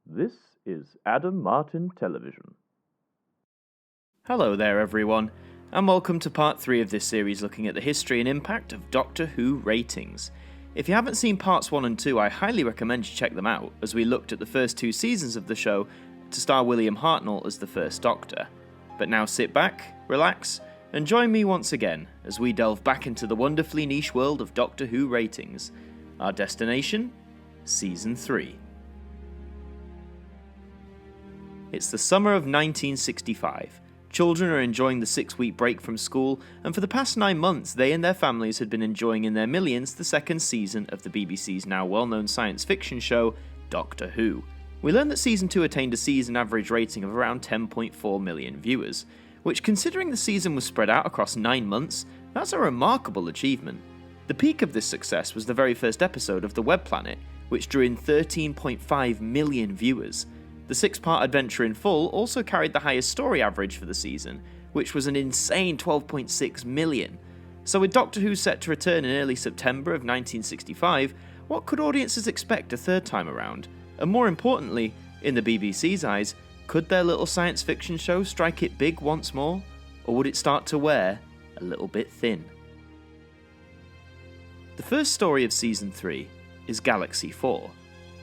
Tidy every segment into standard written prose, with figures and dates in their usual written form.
This is Adam Martyn Television. Hello there everyone, and welcome to part 3 of this series looking at the history and impact of Doctor Who ratings. If you haven't seen parts 1 and 2, I highly recommend you check them out, as we looked at the first 2 seasons of the show to star William Hartnell as the first Doctor. But now sit back, relax, and join me once again as we delve back into the wonderfully niche world of Doctor Who ratings. Our destination? Season 3. It's the summer of 1965. Children are enjoying the 6-week break from school, and for the past 9 months they and their families had been enjoying in their millions the second season of the BBC's now well-known science fiction show, Doctor Who. We learned that Season 2 attained a season average rating of around 10.4 million viewers, which, considering the season was spread out across 9 months, that's a remarkable achievement. The peak of this success was the very first episode of The Web Planet, which drew in 13.5 million viewers. The 6-part adventure in full also carried the highest story average for the season, which was an insane 12.6 million. So with Doctor Who set to return in early September of 1965, what could audiences expect a third time around? And more importantly, in the BBC's eyes, could their little science fiction show strike it big once more? Or would it start to wear a little bit thin? The first story of Season 3 is Galaxy 4.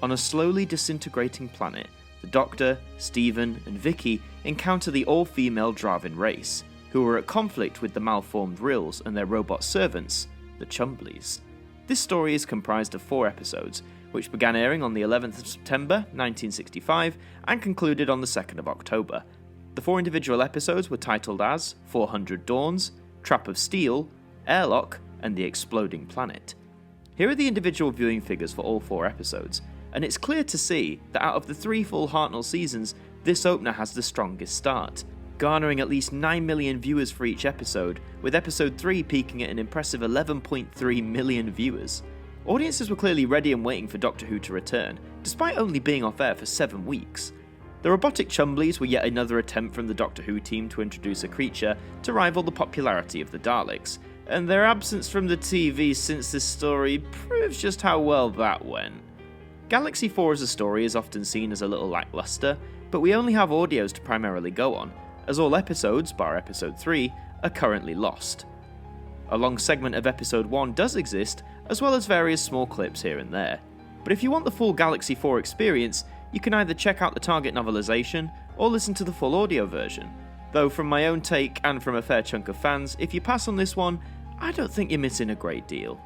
On a slowly disintegrating planet, the Doctor, Stephen, and Vicky encounter the all-female Draven race, who are at conflict with the malformed Rills and their robot servants, the Chumbleys. This story is comprised of 4 episodes, which began airing on the 11th of September 1965 and concluded on the 2nd of October. The 4 individual episodes were titled as 400 Dawns, Trap of Steel, Airlock, and The Exploding Planet. Here are the individual viewing figures for all 4 episodes, and it's clear to see that out of the 3 full Hartnell seasons, this opener has the strongest start, garnering at least 9 million viewers for each episode, with episode 3 peaking at an impressive 11.3 million viewers. Audiences were clearly ready and waiting for Doctor Who to return, despite only being off air for 7 weeks. The robotic Chumbleys were yet another attempt from the Doctor Who team to introduce a creature to rival the popularity of the Daleks, and their absence from the TV since this story proves just how well that went. Galaxy 4 as a story is often seen as a little lackluster, but we only have audios to primarily go on, as all episodes, bar episode 3, are currently lost. A long segment of episode 1 does exist, as well as various small clips here and there. But if you want the full Galaxy 4 experience, you can either check out the Target novelization, or listen to the full audio version. Though from my own take, and from a fair chunk of fans, if you pass on this one, I don't think you're missing a great deal.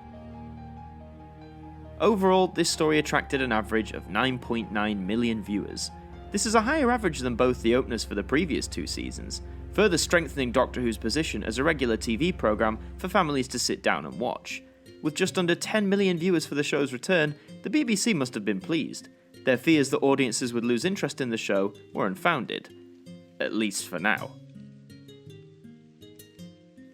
Overall, this story attracted an average of 9.9 million viewers. This is a higher average than both the openers for the previous 2 seasons, further strengthening Doctor Who's position as a regular TV programme for families to sit down and watch. With just under 10 million viewers for the show's return, the BBC must have been pleased. Their fears that audiences would lose interest in the show were unfounded. At least for now.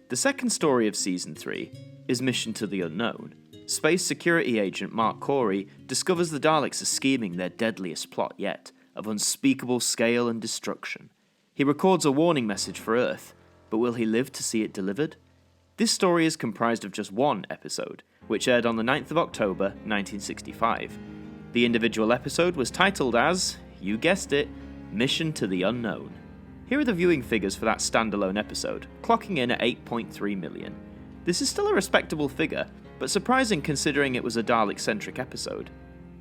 The second story of Season 3 is Mission to the Unknown. Space security agent Mark Corey discovers the Daleks are scheming their deadliest plot yet, of unspeakable scale and destruction. He records a warning message for Earth, but will he live to see it delivered? This story is comprised of just 1 episode, which aired on the 9th of October 1965. The individual episode was titled as, you guessed it, Mission to the Unknown. Here are the viewing figures for that standalone episode, clocking in at 8.3 million. This is still a respectable figure, but surprising considering it was a Dalek-centric episode.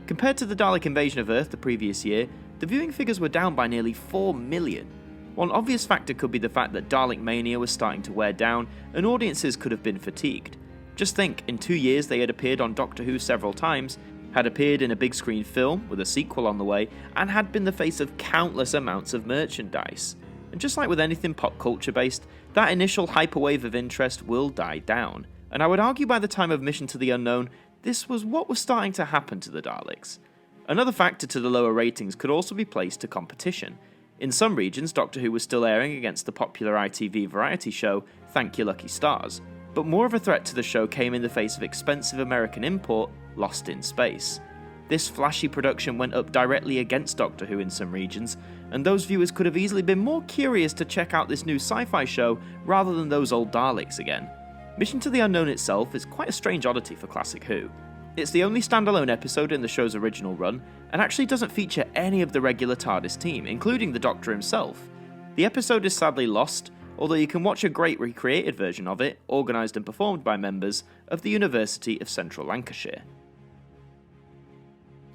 Compared to the Dalek invasion of Earth the previous year, the viewing figures were down by nearly 4 million. One obvious factor could be the fact that Dalek mania was starting to wear down, and audiences could have been fatigued. Just think, in 2 years they had appeared on Doctor Who several times, had appeared in a big screen film with a sequel on the way, and had been the face of countless amounts of merchandise. And just like with anything pop culture based, that initial hyperwave of interest will die down. And I would argue by the time of Mission to the Unknown, this was what was starting to happen to the Daleks. Another factor to the lower ratings could also be placed to competition. In some regions, Doctor Who was still airing against the popular ITV variety show Thank Your Lucky Stars, but more of a threat to the show came in the face of expensive American import Lost in Space. This flashy production went up directly against Doctor Who in some regions, and those viewers could have easily been more curious to check out this new sci-fi show rather than those old Daleks again. Mission to the Unknown itself is quite a strange oddity for classic Who. It's the only standalone episode in the show's original run, and actually doesn't feature any of the regular TARDIS team, including the Doctor himself. The episode is sadly lost, although you can watch a great recreated version of it, organised and performed by members of the University of Central Lancashire.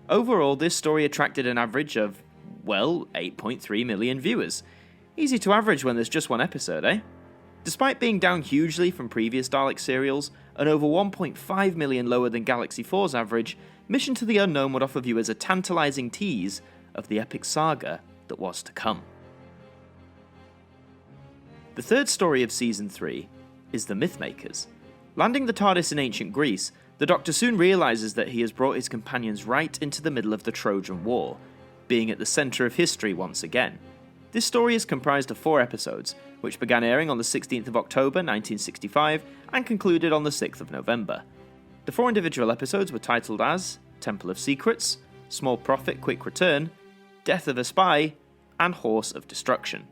Overall, this story attracted an average of, well, 8.3 million viewers. Easy to average when there's just one episode, eh? Despite being down hugely from previous Dalek serials, and over 1.5 million lower than Galaxy 4's average, Mission to the Unknown would offer viewers a tantalising tease of the epic saga that was to come. The third story of Season 3 is The Mythmakers. Landing the TARDIS in ancient Greece, the Doctor soon realises that he has brought his companions right into the middle of the Trojan War, being at the centre of history once again. This story is comprised of 4 episodes, which began airing on the 16th of October 1965 and concluded on the 6th of November. The 4 individual episodes were titled as Temple of Secrets, Small Prophet Quick Return, Death of a Spy, and Horse of Destruction.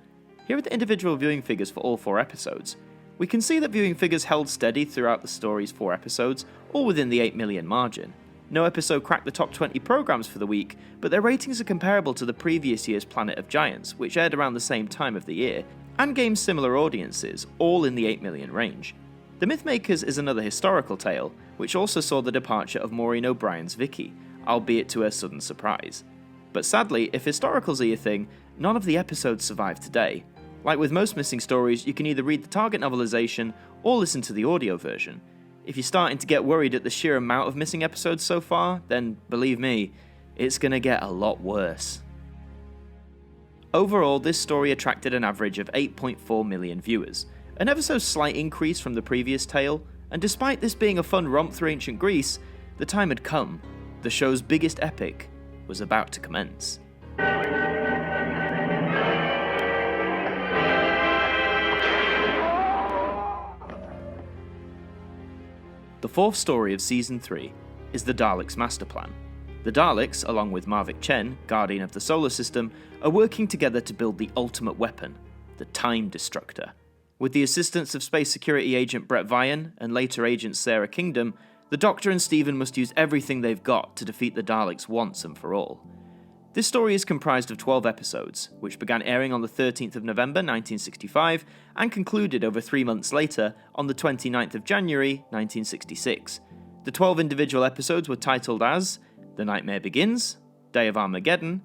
Here are the individual viewing figures for all 4 episodes. We can see that viewing figures held steady throughout the story's 4 episodes, all within the 8 million margin. No episode cracked the top 20 programmes for the week, but their ratings are comparable to the previous year's Planet of Giants, which aired around the same time of the year, and gained similar audiences, all in the 8 million range. The Mythmakers is another historical tale, which also saw the departure of Maureen O'Brien's Vicky, albeit to her sudden surprise. But sadly, if historicals are your thing, none of the episodes survive today. Like with most missing stories, you can either read the Target novelisation or listen to the audio version. If you're starting to get worried at the sheer amount of missing episodes so far, then believe me, it's gonna get a lot worse. Overall, this story attracted an average of 8.4 million viewers, an ever so slight increase from the previous tale, and despite this being a fun romp through ancient Greece, the time had come. The show's biggest epic was about to commence. The 4th story of Season 3 is the Daleks' Master Plan. The Daleks, along with Marvick Chen, Guardian of the Solar System, are working together to build the ultimate weapon, the Time Destructor. With the assistance of Space Security Agent Brett Vian and later Agent Sarah Kingdom, the Doctor and Steven must use everything they've got to defeat the Daleks once and for all. This story is comprised of 12 episodes, which began airing on the 13th of November 1965 and concluded over 3 months later on the 29th of January 1966. The 12 individual episodes were titled as The Nightmare Begins, Day of Armageddon,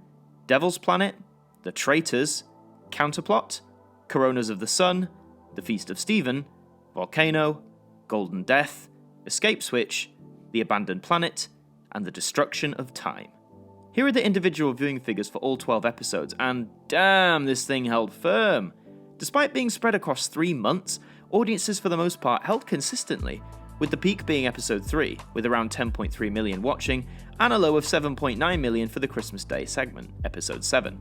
Devil's Planet, The Traitors, Counterplot, Coronas of the Sun, The Feast of Stephen, Volcano, Golden Death, Escape Switch, The Abandoned Planet, and The Destruction of Time. Here are the individual viewing figures for all 12 episodes, and damn, this thing held firm. Despite being spread across 3 months, audiences for the most part held consistently, with the peak being episode 3, with around 10.3 million watching, and a low of 7.9 million for the Christmas Day segment, episode 7.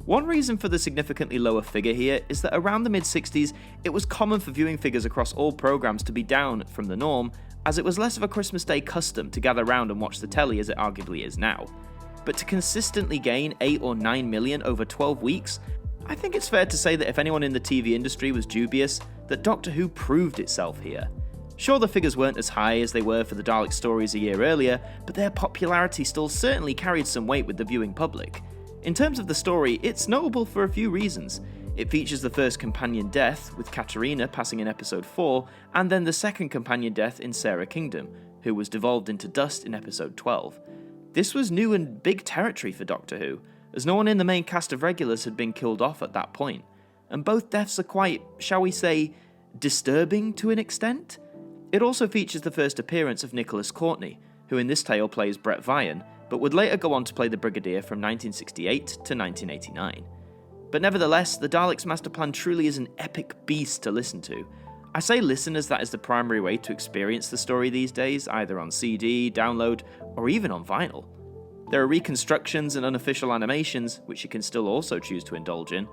One reason for the significantly lower figure here is that around the mid-60s, it was common for viewing figures across all programmes to be down from the norm, as it was less of a Christmas Day custom to gather round and watch the telly as it arguably is now. But to consistently gain 8 or 9 million over 12 weeks, I think it's fair to say that if anyone in the TV industry was dubious, that Doctor Who proved itself here. Sure, the figures weren't as high as they were for the Dalek stories a year earlier, but their popularity still certainly carried some weight with the viewing public. In terms of the story, it's notable for a few reasons. It features the first companion death, with Katerina passing in episode 4, and then the second companion death in Sarah Kingdom, who was devolved into dust in episode 12. This was new and big territory for Doctor Who, as no one in the main cast of regulars had been killed off at that point, and both deaths are quite, shall we say, disturbing to an extent. It also features the first appearance of Nicholas Courtney, who in this tale plays Brett Vian, but would later go on to play the Brigadier from 1968 to 1989. But nevertheless, the Daleks' Master Plan truly is an epic beast to listen to. I say listen as that is the primary way to experience the story these days, either on CD, download, or even on vinyl. There are reconstructions and unofficial animations, which you can still also choose to indulge in,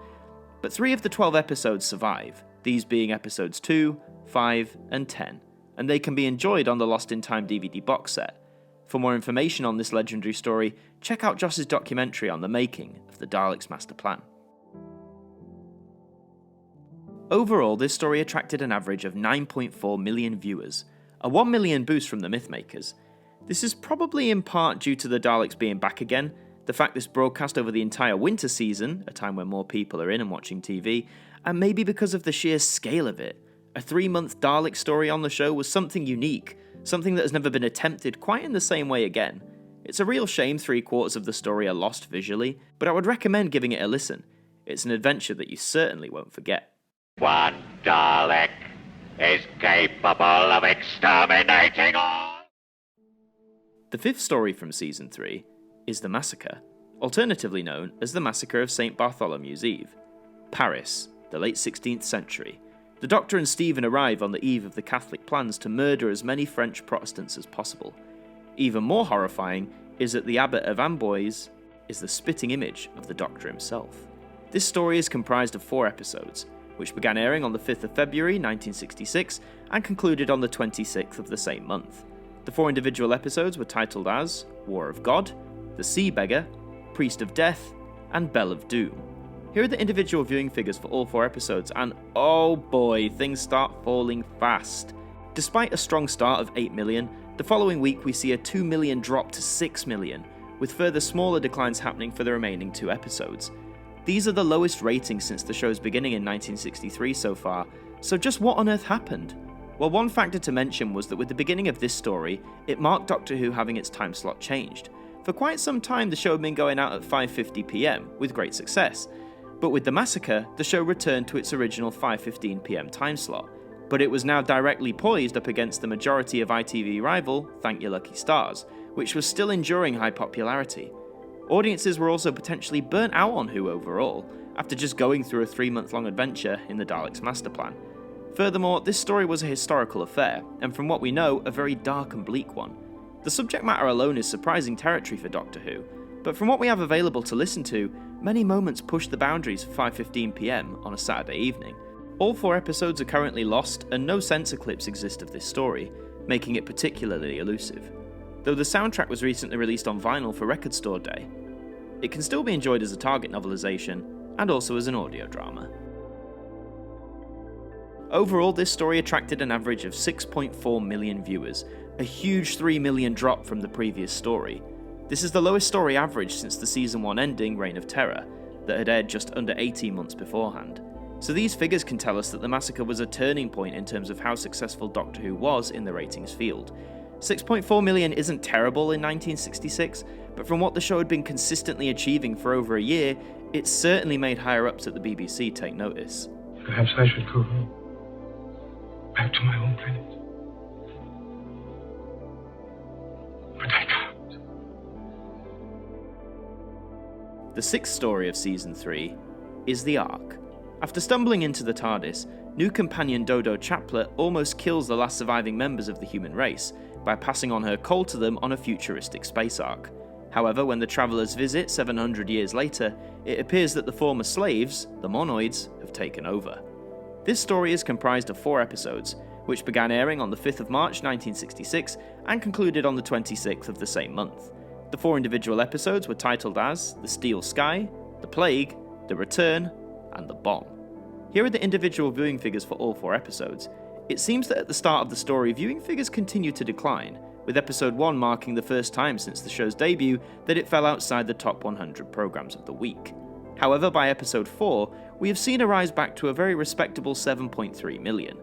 but 3 of the 12 episodes survive, these being episodes 2, 5, and 10, and they can be enjoyed on the Lost in Time DVD box set. For more information on this legendary story, check out Joss's documentary on the making of the Daleks' Master Plan. Overall, this story attracted an average of 9.4 million viewers, a 1 million boost from the Mythmakers. This is probably in part due to the Daleks being back again, the fact this broadcast over the entire winter season, a time when more people are in and watching TV, and maybe because of the sheer scale of it. A 3-month Dalek story on the show was something unique, something that has never been attempted quite in the same way again. It's a real shame 3/4 of the story are lost visually, but I would recommend giving it a listen. It's an adventure that you certainly won't forget. One Dalek is capable of exterminating all. The 5th story from Season 3 is The Massacre, alternatively known as the Massacre of St. Bartholomew's Eve. Paris, the late 16th century. The Doctor and Stephen arrive on the eve of the Catholic plans to murder as many French Protestants as possible. Even more horrifying is that the Abbot of Amboise is the spitting image of the Doctor himself. This story is comprised of 4 episodes, which began airing on the 5th of February 1966 and concluded on the 26th of the same month. The 4 individual episodes were titled as War of God, The Sea Beggar, Priest of Death, and Bell of Doom. Here are the individual viewing figures for all 4 episodes, and oh boy, things start falling fast. Despite a strong start of 8 million, the following week we see a 2 million drop to 6 million, with further smaller declines happening for the remaining 2 episodes. These are the lowest ratings since the show's beginning in 1963 so far, so just what on earth happened? Well, one factor to mention was that with the beginning of this story, it marked Doctor Who having its time slot changed. For quite some time the show had been going out at 5:50pm, with great success. But with The Massacre, the show returned to its original 5:15pm time slot, but it was now directly poised up against the majority of ITV rival Thank Your Lucky Stars, which was still enduring high popularity. Audiences were also potentially burnt out on Who overall, after just going through a 3-month-long adventure in the Daleks' master plan. Furthermore, this story was a historical affair, and from what we know, a very dark and bleak one. The subject matter alone is surprising territory for Doctor Who, but from what we have available to listen to, many moments push the boundaries for 5:15pm on a Saturday evening. All 4 episodes are currently lost, and no censor clips exist of this story, making it particularly elusive. Though the soundtrack was recently released on vinyl for Record Store Day, it can still be enjoyed as a Target novelisation, and also as an audio drama. Overall, this story attracted an average of 6.4 million viewers, a huge 3 million drop from the previous story. This is the lowest story average since the Season 1 ending, Reign of Terror, that had aired just under 18 months beforehand. So these figures can tell us that The Massacre was a turning point in terms of how successful Doctor Who was in the ratings field. 6.4 million isn't terrible in 1966, but from what the show had been consistently achieving for over a year, it certainly made higher-ups at the BBC take notice. Perhaps I should go home. Back to my home planet. But I can't. The 6th story of Season 3 is The Ark. After stumbling into the TARDIS, new companion Dodo Chaplet almost kills the last surviving members of the human race by passing on her coal to them on a futuristic space ark. However, when the travellers visit 700 years later, it appears that the former slaves, the Monoids, have taken over. This story is comprised of 4 episodes, which began airing on the 5th of March 1966 and concluded on the 26th of the same month. The 4 individual episodes were titled as The Steel Sky, The Plague, The Return, and The Bomb. Here are the individual viewing figures for all 4 episodes. It seems that at the start of the story, viewing figures continued to decline, with episode 1 marking the first time since the show's debut that it fell outside the top 100 programmes of the week. However, by episode 4, we have seen a rise back to a very respectable 7.3 million.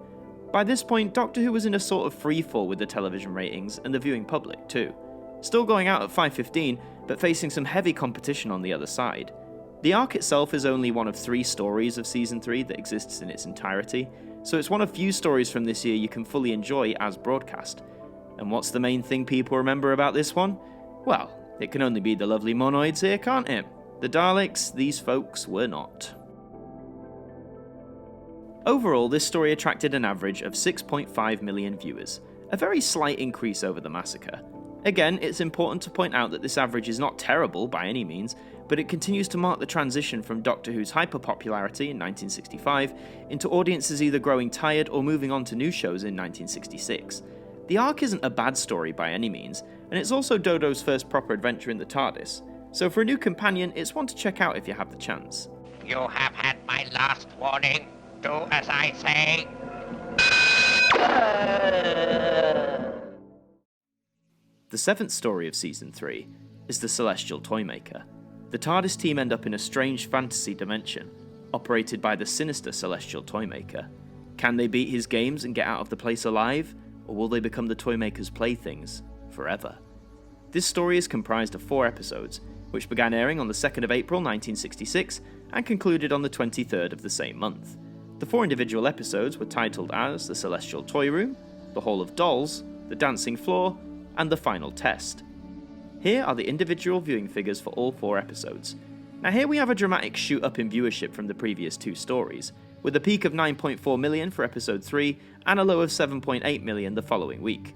By this point, Doctor Who was in a sort of freefall with the television ratings and the viewing public too. Still going out at 5:15, but facing some heavy competition on the other side. The arc itself is only one of 3 stories of Season 3 that exists in its entirety, so it's one of few stories from this year you can fully enjoy as broadcast. And what's the main thing people remember about this one? Well, it can only be the lovely Monoids here, can't it? The Daleks, these folks were not. Overall, this story attracted an average of 6.5 million viewers, a very slight increase over The Massacre. Again, it's important to point out that this average is not terrible by any means, but it continues to mark the transition from Doctor Who's hyper-popularity in 1965 into audiences either growing tired or moving on to new shows in 1966. The Ark isn't a bad story by any means, and it's also Dodo's first proper adventure in the TARDIS, so for a new companion, it's one to check out if you have the chance. You have had my last warning. Do as I say. The The 7th story of Season 3 is the Celestial Toymaker. The TARDIS team end up in a strange fantasy dimension, operated by the sinister Celestial Toymaker. Can they beat his games and get out of the place alive, or will they become the Toymaker's playthings forever? This story is comprised of 4 episodes, which began airing on the 2nd of April 1966 and concluded on the 23rd of the same month. The 4 individual episodes were titled as The Celestial Toy Room, The Hall of Dolls, The Dancing Floor, and The Final Test. Here are the individual viewing figures for all 4 episodes. Now here we have a dramatic shoot up in viewership from the previous 2 stories, with a peak of 9.4 million for episode 3 and a low of 7.8 million the following week.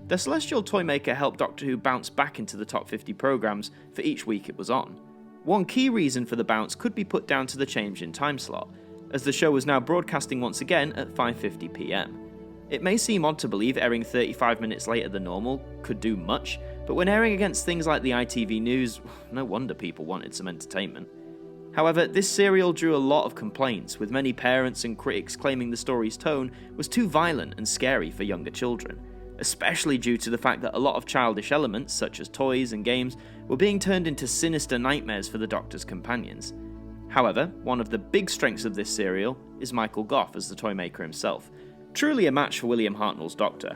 The Celestial Toymaker helped Doctor Who bounce back into the top 50 programmes for each week it was on. One key reason for the bounce could be put down to the change in time slot, as the show was now broadcasting once again at 5:50 PM. It may seem odd to believe airing 35 minutes later than normal could do much, but when airing against things like the ITV News, no wonder people wanted some entertainment. However, this serial drew a lot of complaints, with many parents and critics claiming the story's tone was too violent and scary for younger children, especially due to the fact that a lot of childish elements, such as toys and games, were being turned into sinister nightmares for the Doctor's companions. However, one of the big strengths of this serial is Michael Gough as the Toymaker himself, truly a match for William Hartnell's Doctor.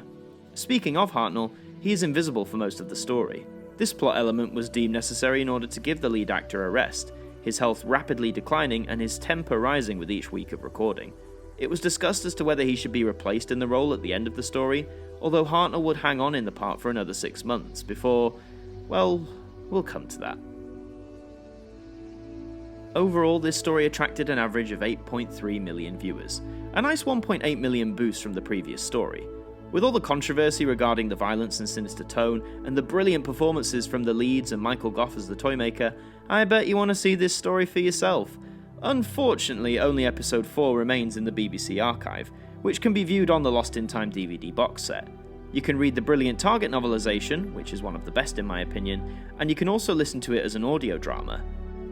Speaking of Hartnell, he is invisible for most of the story. This plot element was deemed necessary in order to give the lead actor a rest, his health rapidly declining and his temper rising with each week of recording. It was discussed as to whether he should be replaced in the role at the end of the story, although Hartnell would hang on in the part for another 6 months before, well, we'll come to that. Overall, this story attracted an average of 8.3 million viewers, a nice 1.8 million boost from the previous story. With all the controversy regarding the violence and sinister tone, and the brilliant performances from the leads and Michael Gough as the Toymaker, I bet you want to see this story for yourself. Unfortunately, only episode 4 remains in the BBC archive, which can be viewed on the Lost in Time DVD box set. You can read the brilliant Target novelisation, which is one of the best in my opinion, and you can also listen to it as an audio drama.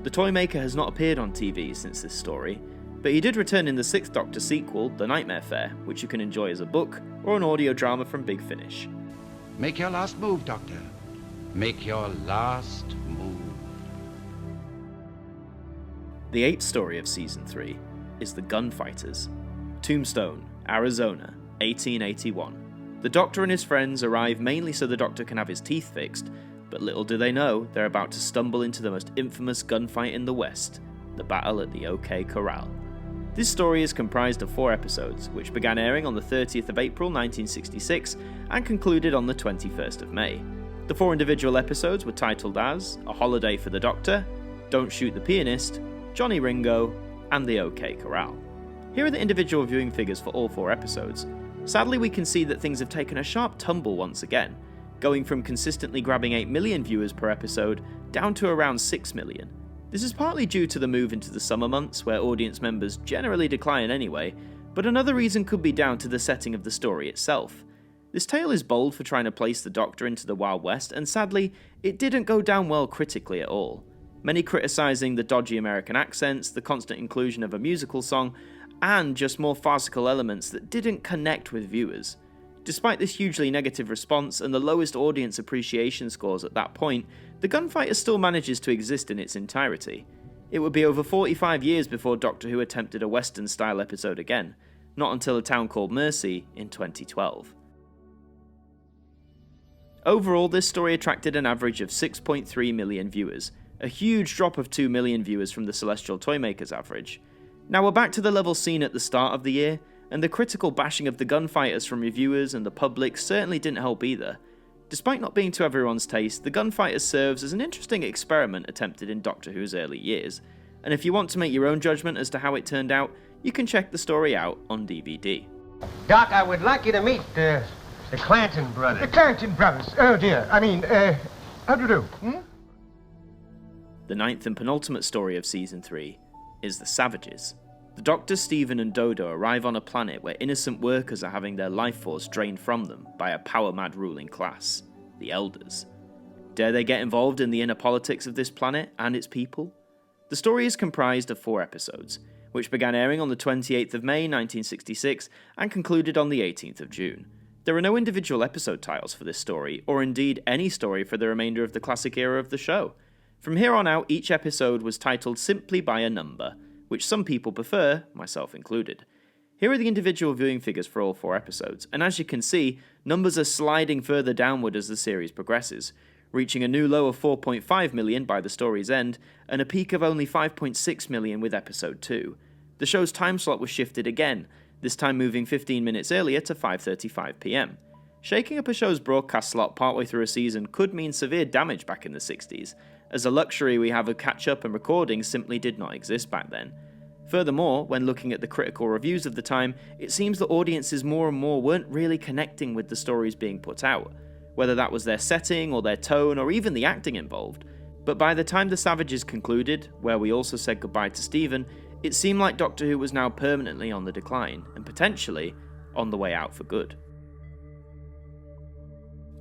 The Toymaker has not appeared on TV since this story, but he did return in the 6th Doctor sequel, The Nightmare Fair, which you can enjoy as a book or an audio drama from Big Finish. Make your last move, Doctor. Make your last move. The 8th story of Season 3 is The Gunfighters. Tombstone, Arizona, 1881. The Doctor and his friends arrive mainly so the Doctor can have his teeth fixed, but little do they know they're about to stumble into the most infamous gunfight in the West, the battle at the OK Corral. This story is comprised of 4 episodes, which began airing on the 30th of April 1966 and concluded on the 21st of May. The 4 individual episodes were titled as A Holiday for the Doctor, Don't Shoot the Pianist, Johnny Ringo, and the OK Corral. Here are the individual viewing figures for all 4 episodes. Sadly, we can see that things have taken a sharp tumble once again, going from consistently grabbing 8 million viewers per episode down to around 6 million. This is partly due to the move into the summer months, where audience members generally decline anyway, but another reason could be down to the setting of the story itself. This tale is bold for trying to place the Doctor into the Wild West, and sadly, it didn't go down well critically at all. Many criticising the dodgy American accents, the constant inclusion of a musical song, and just more farcical elements that didn't connect with viewers. Despite this hugely negative response and the lowest audience appreciation scores at that point, the Gunfighters still manages to exist in its entirety. It would be over 45 years before Doctor Who attempted a Western-style episode again, not until A Town Called Mercy in 2012. Overall, this story attracted an average of 6.3 million viewers, a huge drop of 2 million viewers from the Celestial Toymaker's average. Now we're back to the level seen at the start of the year, and the critical bashing of the Gunfighters from reviewers and the public certainly didn't help either. Despite not being to everyone's taste, the Gunfighters serves as an interesting experiment attempted in Doctor Who's early years, and if you want to make your own judgment as to how it turned out, you can check the story out on DVD. Doc, I would like you to meet the Clanton brothers. The Clanton brothers. Oh dear. I mean, how do you do? The 9th and penultimate story of Season 3 is The Savages. The Doctor, Stephen and Dodo arrive on a planet where innocent workers are having their life force drained from them by a power-mad ruling class, the Elders. Dare they get involved in the inner politics of this planet and its people? The story is comprised of 4 episodes, which began airing on the 28th of May 1966 and concluded on the 18th of June. There are no individual episode titles for this story, or indeed any story for the remainder of the classic era of the show. From here on out, each episode was titled simply by a number, which some people prefer, myself included. Here are the individual viewing figures for all 4 episodes, and as you can see, numbers are sliding further downward as the series progresses, reaching a new low of 4.5 million by the story's end, and a peak of only 5.6 million with episode 2. The show's time slot was shifted again, this time moving 15 minutes earlier to 5:35 PM. Shaking up a show's broadcast slot partway through a season could mean severe damage back in the 60s, as the luxury we have of catch-up and recording simply did not exist back then. Furthermore, when looking at the critical reviews of the time, it seems that audiences more and more weren't really connecting with the stories being put out, whether that was their setting or their tone or even the acting involved. But by the time The Savages concluded, where we also said goodbye to Stephen, it seemed like Doctor Who was now permanently on the decline, and potentially on the way out for good.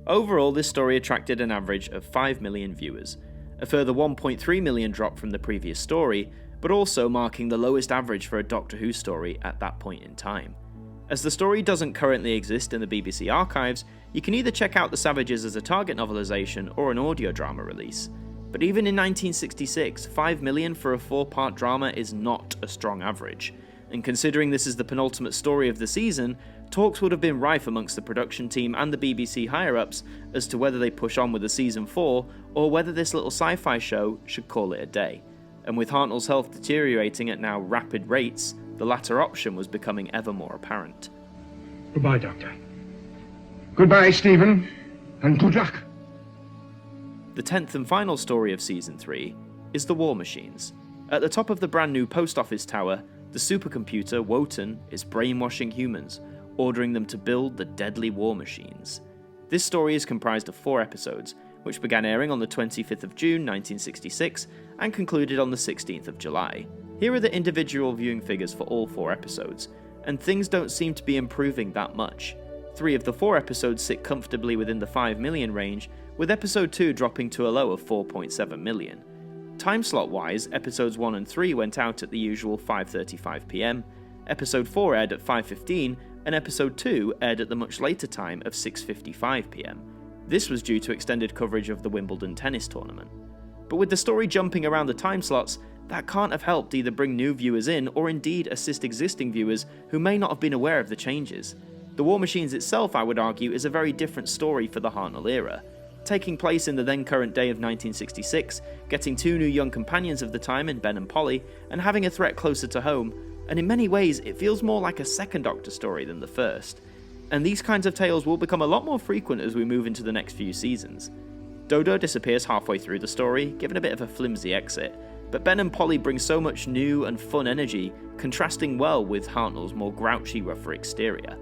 Overall, this story attracted an average of 5 million viewers, a further 1.3 million drop from the previous story, but also marking the lowest average for a Doctor Who story at that point in time. As the story doesn't currently exist in the BBC archives, you can either check out The Savages as a Target novelisation or an audio drama release. But even in 1966, 5 million for a 4-part drama is not a strong average, and considering this is the penultimate story of the season, talks would have been rife amongst the production team and the BBC higher-ups as to whether they push on with a season 4, or whether this little sci-fi show should call it a day. And with Hartnell's health deteriorating at now rapid rates, the latter option was becoming ever more apparent. Goodbye, Doctor. Goodbye, Stephen. And good luck. The 10th and final story of Season 3 is The War Machines. At the top of the brand new post office tower, the supercomputer Wotan is brainwashing humans, ordering them to build the deadly war machines. This story is comprised of 4 episodes, which began airing on the 25th of June 1966 and concluded on the 16th of July. Here are the individual viewing figures for all 4 episodes, and things don't seem to be improving that much. 3 of the 4 episodes sit comfortably within the 5 million range, with episode 2 dropping to a low of 4.7 million. Time slot wise, episodes 1 and 3 went out at the usual 5:35 PM, episode 4 aired at 5:15, and episode 2 aired at the much later time of 6:55 PM. This was due to extended coverage of the Wimbledon tennis tournament. But with the story jumping around the time slots, that can't have helped either bring new viewers in or indeed assist existing viewers who may not have been aware of the changes. The War Machines itself, I would argue, is a very different story for the Hartnell era. Taking place in the then current day of 1966, getting 2 new young companions of the time in Ben and Polly, and having a threat closer to home, and in many ways it feels more like a second Doctor story than the first. And these kinds of tales will become a lot more frequent as we move into the next few seasons. Dodo disappears halfway through the story, given a bit of a flimsy exit, but Ben and Polly bring so much new and fun energy, contrasting well with Hartnell's more grouchy, rougher exterior.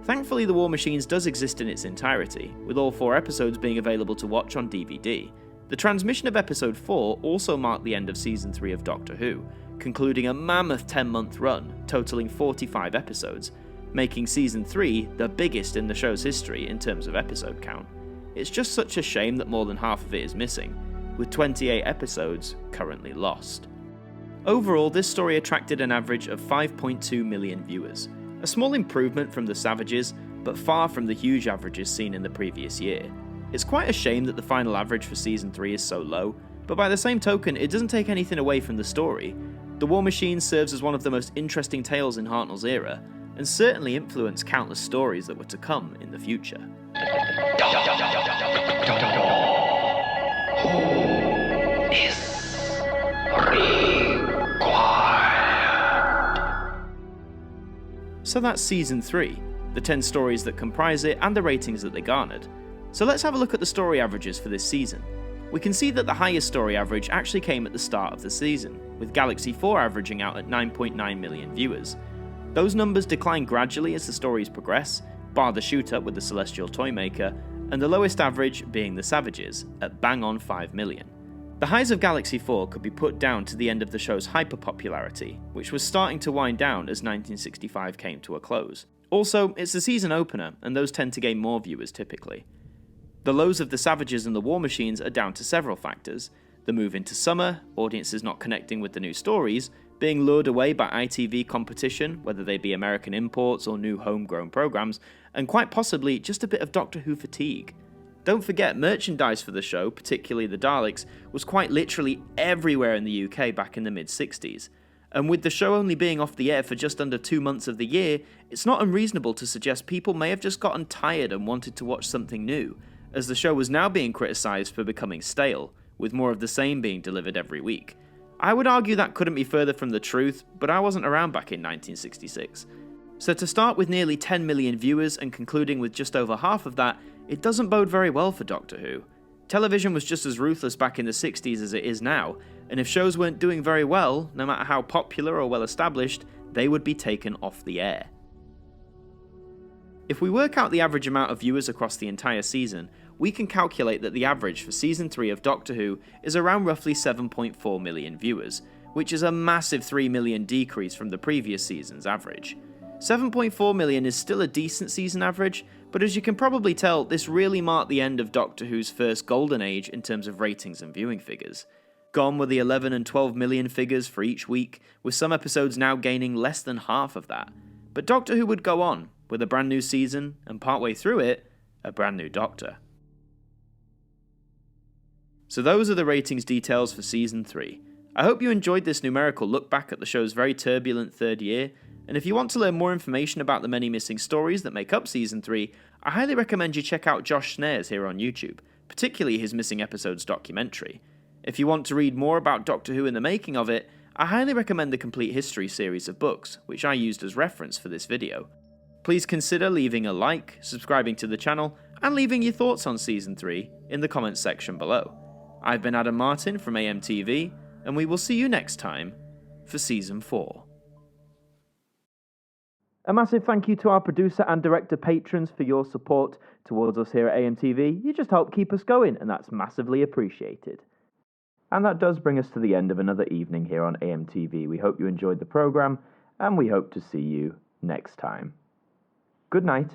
Thankfully, The War Machines does exist in its entirety, with all 4 episodes being available to watch on DVD. The transmission of episode 4 also marked the end of season 3 of Doctor Who, concluding a mammoth 10-month run, totaling 45 episodes, making season 3 the biggest in the show's history in terms of episode count. It's just such a shame that more than half of it is missing, with 28 episodes currently lost. Overall, this story attracted an average of 5.2 million viewers. A small improvement from The Savages, but far from the huge averages seen in the previous year. It's quite a shame that the final average for Season 3 is so low, but by the same token, it doesn't take anything away from the story. The War Machine serves as one of the most interesting tales in Hartnell's era, and certainly influenced countless stories that were to come in the future. So that's Season 3, the 10 stories that comprise it and the ratings that they garnered. So let's have a look at the story averages for this season. We can see that the highest story average actually came at the start of the season, with Galaxy 4 averaging out at 9.9 million viewers. Those numbers decline gradually as the stories progress, bar the shoot-up with the Celestial Toymaker, and the lowest average being The Savages, at bang on 5 million. The highs of Galaxy 4 could be put down to the end of the show's hyper-popularity, which was starting to wind down as 1965 came to a close. Also, it's the season opener, and those tend to gain more viewers typically. The lows of The Savages and The War Machines are down to several factors: the move into summer, audiences not connecting with the new stories, being lured away by ITV competition, whether they be American imports or new homegrown programs, and quite possibly just a bit of Doctor Who fatigue. Don't forget, merchandise for the show, particularly the Daleks, was quite literally everywhere in the UK back in the mid-60s. And with the show only being off the air for just under 2 months of the year, it's not unreasonable to suggest people may have just gotten tired and wanted to watch something new, as the show was now being criticised for becoming stale, with more of the same being delivered every week. I would argue that couldn't be further from the truth, but I wasn't around back in 1966. So to start with nearly 10 million viewers and concluding with just over half of that, it doesn't bode very well for Doctor Who. Television was just as ruthless back in the 60s as it is now, and if shows weren't doing very well, no matter how popular or well established, they would be taken off the air. If we work out the average amount of viewers across the entire season, we can calculate that the average for Season 3 of Doctor Who is around roughly 7.4 million viewers, which is a massive 3 million decrease from the previous season's average. 7.4 million is still a decent season average, but as you can probably tell, this really marked the end of Doctor Who's first golden age in terms of ratings and viewing figures. Gone were the 11 and 12 million figures for each week, with some episodes now gaining less than half of that. But Doctor Who would go on, with a brand new season, and partway through it, a brand new Doctor. So those are the ratings details for Season 3. I hope you enjoyed this numerical look back at the show's very turbulent third year, and if you want to learn more information about the many missing stories that make up Season 3, I highly recommend you check out Josh Snares here on YouTube, particularly his Missing Episodes documentary. If you want to read more about Doctor Who and the making of it, I highly recommend the Complete History series of books, which I used as reference for this video. Please consider leaving a like, subscribing to the channel, and leaving your thoughts on Season 3 in the comments section below. I've been Adam Martyn from AMTV, and we will see you next time for Season 4. A massive thank you to our producer and director patrons for your support towards us here at AMTV. You just help keep us going, and that's massively appreciated. And that does bring us to the end of another evening here on AMTV. We hope you enjoyed the programme, and we hope to see you next time. Good night.